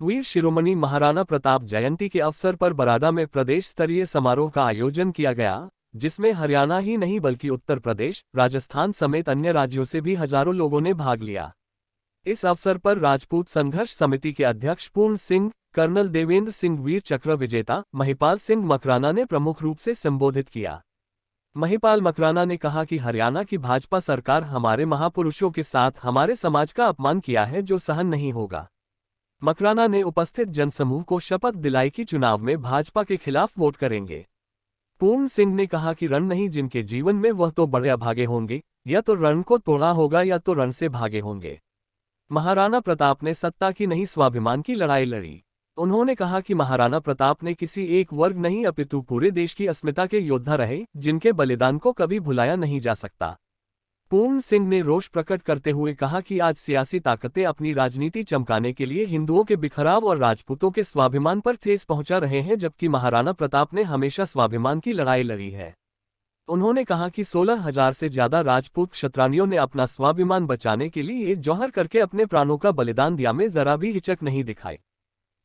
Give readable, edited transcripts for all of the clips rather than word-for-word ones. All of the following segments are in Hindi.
वीर शिरोमणि महाराणा प्रताप जयंती के अवसर पर बराड़ा में प्रदेश स्तरीय समारोह का आयोजन किया गया, जिसमें हरियाणा ही नहीं बल्कि उत्तर प्रदेश, राजस्थान समेत अन्य राज्यों से भी हजारों लोगों ने भाग लिया। इस अवसर पर राजपूत संघर्ष समिति के अध्यक्ष पूर्ण सिंह, कर्नल देवेंद्र सिंह वीर चक्र विजेता महिपाल सिंह मकराना ने प्रमुख रूप से संबोधित किया। महिपाल मकराना ने कहा कि हरियाणा की भाजपा सरकार हमारे महापुरुषों के साथ हमारे समाज का अपमान किया है, जो सहन नहीं होगा। मकराना ने उपस्थित जनसमूह को शपथ दिलाई कि चुनाव में भाजपा के खिलाफ वोट करेंगे। पूर्ण सिंह ने कहा कि रण नहीं जिनके जीवन में वह तो बड़े अभागे होंगे, या तो रण को तोड़ा होगा या तो रण से भागे होंगे। महाराणा प्रताप ने सत्ता की नहीं स्वाभिमान की लड़ाई लड़ी। उन्होंने कहा कि महाराणा प्रताप ने किसी एक वर्ग नहीं अपितु पूरे देश की अस्मिता के योद्धा रहे, जिनके बलिदान को कभी भुलाया नहीं जा सकता। पूर्ण सिंह ने रोष प्रकट करते हुए कहा कि आज सियासी ताकतें अपनी राजनीति चमकाने के लिए हिंदुओं के बिखराव और राजपूतों के स्वाभिमान पर ठेस पहुंचा रहे हैं, जबकि महाराणा प्रताप ने हमेशा स्वाभिमान की लड़ाई लड़ी है। उन्होंने कहा कि 16,000 से ज्यादा राजपूत क्षत्रियों ने अपना स्वाभिमान बचाने के लिए जौहर करके अपने प्राणों का बलिदान दिया, में जरा भी हिचक नहीं दिखाई।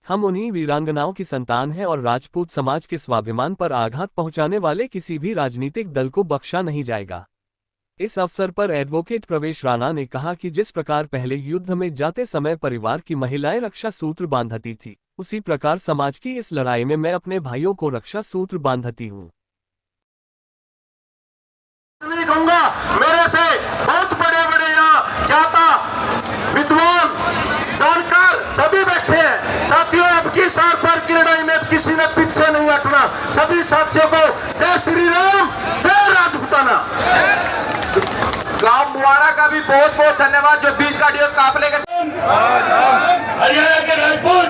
हम उन्हीं वीरांगनाओं की संतान हैं और राजपूत समाज के स्वाभिमान पर आघात पहुंचाने वाले किसी भी राजनीतिक दल को बख्शा नहीं जाएगा। इस अवसर पर एडवोकेट प्रवेश राणा ने कहा कि जिस प्रकार पहले युद्ध में जाते समय परिवार की महिलाएं रक्षा सूत्र बांधती थी, उसी प्रकार समाज की इस लड़ाई में मैं अपने भाइयों को रक्षा सूत्र बांधती हूँ। मेरे से बहुत बड़े यहाँ ज्ञाता विद्वान जानकार सभी बैठे हैं। साथियों, अब की सार पर की लड़ाई में किसी ने पीछे नहीं हटना। सभी साथियों को जय श्री राम, जय राजपूताना। गांव मुआड़ा का भी बहुत बहुत धन्यवाद, जो 20 गाड़ियों काफले के हरियाणा के राजपूत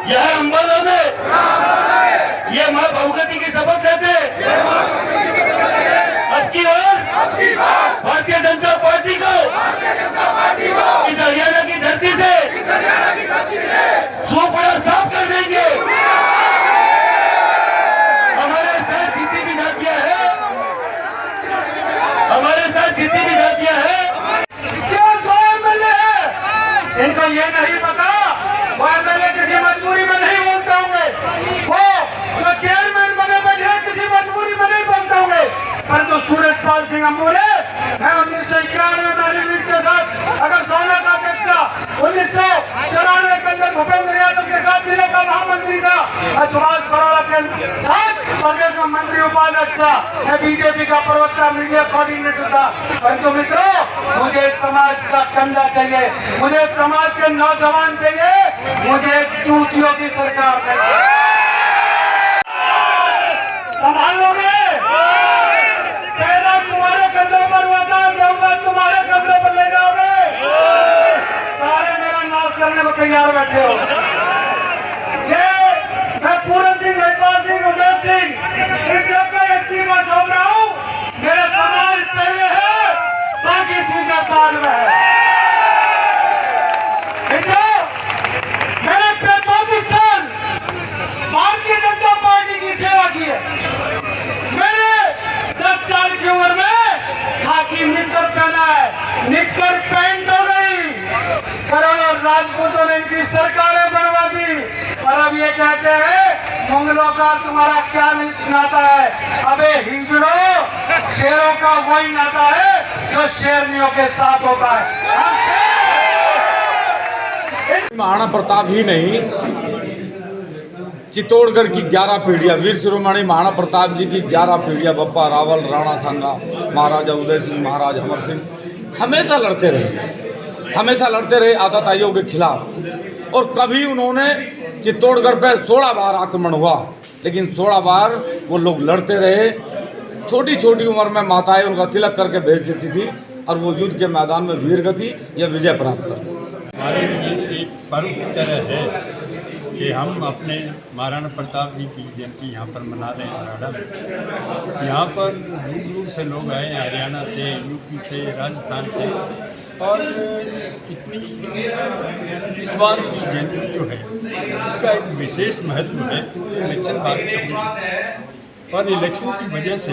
यह अंबाला में ये मां भगवती की शपथ लेते अब की बार भारतीय जनता पार्टी को इस हरियाणा की धरती से सोपड़ा साफ कर देंगे। हमारे साथ जितनी भी जातियां हैं, हमारे साथ जितनी भी जातियां हैं, केवल 2 एमएलए हैं। इनको ये नहीं पता वो एमएलए किसी मजबूरी में नहीं बोलते होंगे, वो जो चेयरमैन बने बैठे किसी मजबूरी में नहीं बोलते होंगे। परंतु सूरजपाल सिंह अंबूरे, मैं 1991 में के साथ अगर सोना का अध्यक्ष था, 1994 के अंदर भूपेंद्र यादव के साथ जिले का महामंत्री था, सुभाष बराड़ा के साथ प्रदेश में मंत्री उपाध्यक्ष था, मैं बीजेपी का प्रवक्ता मीडिया कोऑर्डिनेटर था। परंतु मित्रों, मुझे समाज का कंधा चाहिए, मुझे समाज के नौजवान चाहिए, मुझे चूतियों की सरकार चाहिए। संभालोगे, पहला तुम्हारे कंधों पर वादा जाऊंगा, तुम्हारे कंधों पर ले जाओगे, सारे मेरा नाश करने को तैयार बैठे हो। ये मैं पूर्ण सिंह, महिपाल सिंह, उमेश सिंह, इन सबका इस्तीफा सौंप रहा हूँ। मेरा समाज पहले है, बाकी चीजें बाद में है। मैंने 35 साल भारतीय जनता पार्टी की सेवा की है। मैंने 10 साल की उम्र में खाकी निक्कर पहना है, निक्कर पैंट हो गई। करोड़ों राजपूतों ने इनकी सरकारें बनवा दी, और अब ये कहते हैं मुगलों का तुम्हारा क्या नाता है। अबे हिजड़ों, शेरों का वही नाता है जो शेरनियों के साथ होता है। महाराणा प्रताप ही नहीं, चित्तौड़गढ़ की 11 पीढ़ियाँ, वीर शिरोमणि महाराणा प्रताप जी की 11 पीढ़ियाँ, बप्पा रावल, राणा सांगा, महाराजा उदय सिंह, महाराज अमर सिंह, हमेशा लड़ते रहे आताताइयों के खिलाफ। और कभी उन्होंने चित्तौड़गढ़ पर 16 बार आक्रमण हुआ, लेकिन 16 बार वो लोग लड़ते रहे। छोटी छोटी उम्र में माताएं उनका तिलक करके भेज देती थी, और वो युद्ध के मैदान में वीरगति या विजय प्राप्त करते। हमारे लिए एक पर्व की तरह है कि हम अपने महाराणा प्रताप जी की जयंती यहाँ पर मना रहे हैं बराड़ा में। यहाँ पर दूर दूर से लोग आए, हरियाणा से, यूपी से, राजस्थान से, और इतनी इस बार की जयंती जो है इसका एक विशेष महत्व है, क्योंकि इलेक्शन बाद में होगा, और इलेक्शन की वजह से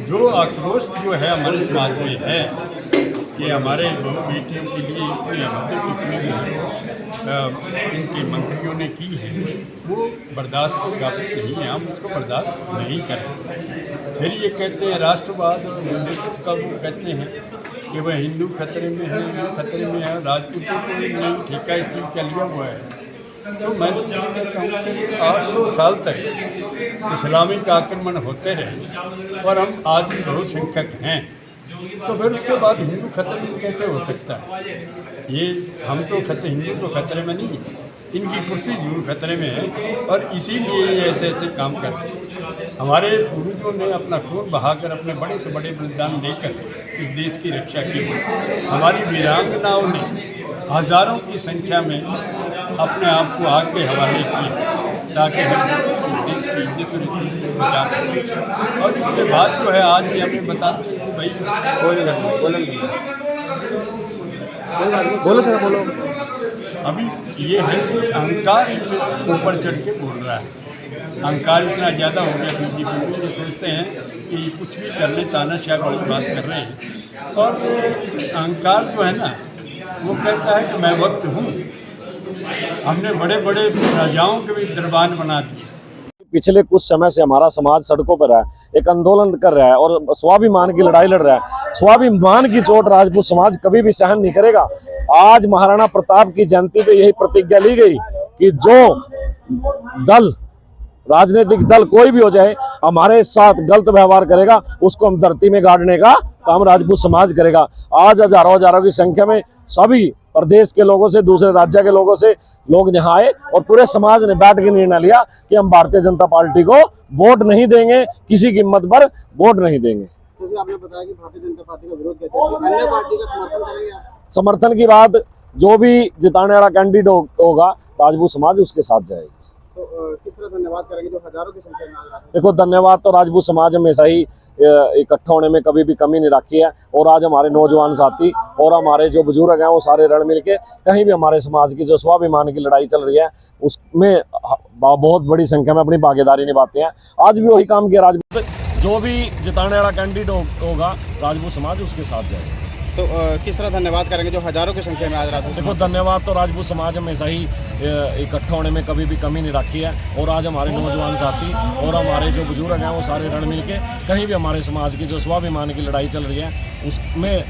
जो आक्रोश जो है हमारे समाज में है, कि हमारे दो बेटियों के लिए इतनी अभद्र टिप्पणी इनके मंत्रियों ने की है वो बर्दाश्त के काबिल नहीं है। हम उसको बर्दाश्त नहीं करें। फिर ये कहते हैं राष्ट्रवाद और हिंदुत्व का, वो कहते हैं कि वह हिंदू खतरे में है, हिंदू खतरे में है, राजपूतों को नहीं ठेका इस चीज़ का लिया हुआ है। तो मैं तो ये कहता हूँ कि 800 साल तक इस्लामिक आक्रमण होते रहे और हम आज भी बहुसंख्यक हैं, तो फिर उसके बाद हिंदू खतरे में कैसे हो सकता है? ये हम तो हिंदू तो खतरे में नहीं है, इनकी कुर्सी जरूर खतरे में है और इसीलिए ये ऐसे ऐसे काम कर रहे हैं। हमारे पूर्वजों ने अपना खून बहाकर अपने बड़े से बड़े बलिदान देकर इस देश की रक्षा की है। हमारी वीरांगनाओं ने हज़ारों की संख्या में अपने आप को आग के हवाले किए ताकि हम इस देश की इज्जत और इज्जत को बचा सकें। और इसके बाद जो है आज भी हमें बताते हैं कि भाई बोलो अभी ये है कि अहंकार इनमें ऊपर चढ़ के बोल रहा है। अहंकार इतना ज़्यादा हो गया बीजेपी में, ये सोचते हैं कि कुछ भी कर ले, तानाशाह वाली बात कर रहे हैं। और अहंकार जो है ना, वो कहता है कि मैं वक्त हूँ। हमने बड़े बड़े राजाओं के भी दरबार बना दिए। पिछले कुछ समय से हमारा समाज सड़कों पर है, एक आंदोलन कर रहा है और स्वाभिमान की लड़ाई लड़ रहा है। स्वाभिमान की चोट राजपूत समाज कभी भी सहन नहीं करेगा। आज महाराणा प्रताप की जयंती पे यही प्रतिज्ञा ली गई कि जो दल, राजनीतिक दल कोई भी हो जाए, हमारे साथ गलत व्यवहार करेगा उसको हम धरती में गाड़ने का काम राजपूत समाज करेगा। आज हजारों की संख्या में सभी प्रदेश के लोगों से, दूसरे राज्य के लोगों से लोग यहाँ आए और पूरे समाज ने बैठ के निर्णय लिया कि हम भारतीय जनता पार्टी को वोट नहीं देंगे, किसी कीमत पर वोट नहीं देंगे। जैसे आपने बताया कि भारतीय जनता पार्टी का विरोध करते हैं, अन्य पार्टी का समर्थन करेंगे आप? समर्थन की बात, जो भी जिताने वाला कैंडिडेट होगा राजपूत समाज उसके साथ जाएगा। तो किस तरह धन्यवाद करेंगे जो हजारों की संख्या में आ रहा है? देखो, धन्यवाद तो राजपूत समाज हमेशा ही इकट्ठा होने में कभी भी कमी नहीं रखी है। और आज हमारे नौजवान साथी और हमारे जो बुजुर्ग हैं वो सारे रल मिल के कहीं भी हमारे समाज की जो स्वाभिमान की लड़ाई चल रही है उसमें बहुत बड़ी संख्या में अपनी भागीदारी निभाते हैं। आज भी वही काम किया राजपूत, जो भी जिताने वाला कैंडिडेट होगा राजपूत समाज उसके साथ जाएगा। तो किस तरह धन्यवाद करेंगे जो हजारों की संख्या में आज रात? देखो, धन्यवाद तो राजपूत समाज हमेशा ही इकट्ठा होने में कभी भी कमी नहीं रखी है। और आज हमारे नौजवान साथी और हमारे जो बुजुर्ग हैं वो सारे रण मिल के कहीं भी हमारे समाज की जो स्वाभिमान की लड़ाई चल रही है उसमें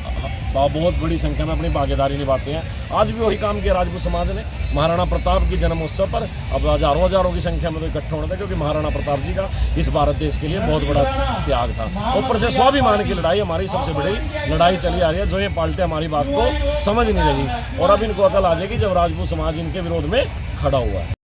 बहुत बड़ी संख्या में अपनी भागीदारी निभाते हैं। आज भी वही काम किया राजपूत समाज ने। महाराणा प्रताप की जन्मोत्सव पर अब हजारों की संख्या में तो इकट्ठा होना था, क्योंकि महाराणा प्रताप जी का इस भारत देश के लिए बहुत बड़ा त्याग था। ऊपर से स्वाभिमान की लड़ाई हमारी सबसे बड़ी लड़ाई चली आ रही है, जो ये पार्टी हमारी बात को समझ नहीं रही और अब इनको अकल आ जाएगी जब राजपूत समाज इनके विरोध में खड़ा हुआ है।